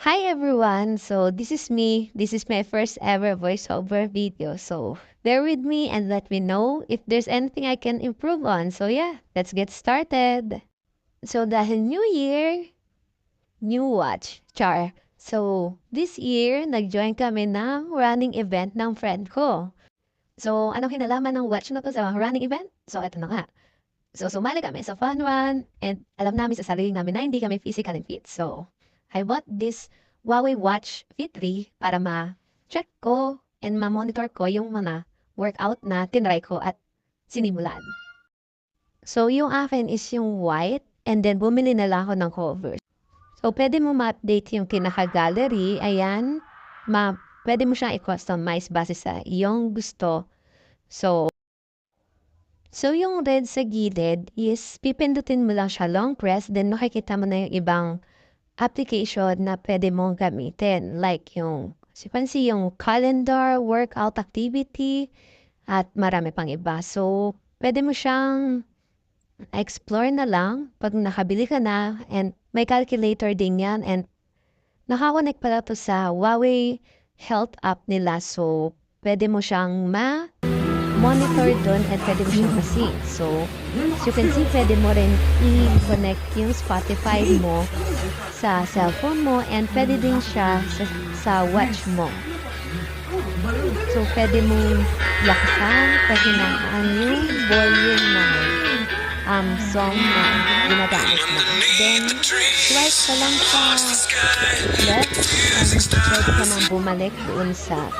Hi everyone! So this is me. This is my first ever voiceover video. So bear with me and let me know if there's anything I can improve on. So yeah, let's get started. So dahil New Year, new watch, char. So this year, nag-join kami ng running event ng friend ko. So anong kinalaman ng watch na to sa running event? So eto na nga. So sumali kami sa fun run and alam namin sa sarili namin na hindi kami physically fit. So I bought this Huawei Watch Fit 3 para ma-check ko and ma-monitor ko yung mga workout na tinry ko at sinimulan. So yung akin is yung white and then bumili na lang ako ng covers. So pwede mo ma-update yung kinaka-gallery. Ayan, pwede mo siyang i-customize base sa iyong gusto. So yung red sa gilid is pipindutin mo lang siya long press, then makikita mo na yung ibang application na pwede mong gamitin. Like yung, sipansi yung calendar, workout activity, at marami pang iba. So, pwede mo siyang explore na lang pag nakabili ka na and may calculator din yan and nakakonect pala to sa Huawei Health app nila. So, pwede mo siyang monitor doon at pwede mo siyang ma-sync. So, as you can see, pwede mo rin i-connect yung Spotify mo sa cellphone mo and pwede din siya sa watch mo. So, pwede mo lakasan, pahinaan yung volume ng song na ginagamit mo. Then, swipe ka lang sa left and pwede ka nang bumalik doon sa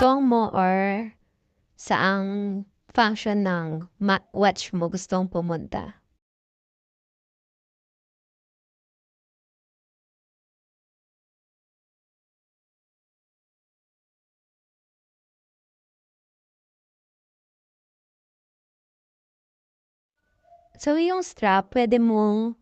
song mo or saang function ng watch mo gustong pumunta. So, yung strap, pwede mo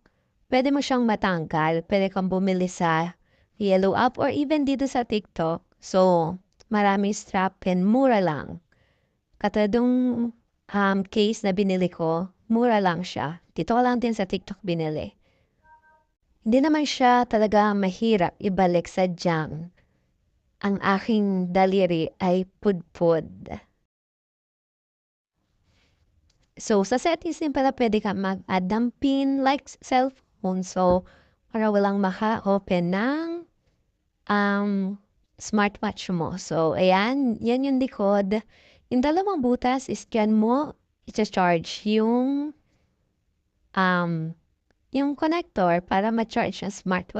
siyang matanggal. Pwede kang bumili sa Yellow App or even dito sa TikTok. So, maraming strap and mura lang. Katadong case na binili ko, mura lang siya. Dito ko lang din sa TikTok binili. Hindi naman siya talaga mahirap ibalik sa jam. Ang aking daliri ay pudpud. So, sa settings din pala pwede ka mag-add ng pin like cellphone. So, para walang maka-open ng smartwatch mo. So, ayan, yan yung likod. Yung dalawang butas is dyan mo i-charge yung connector para ma-charge ang smartwatch.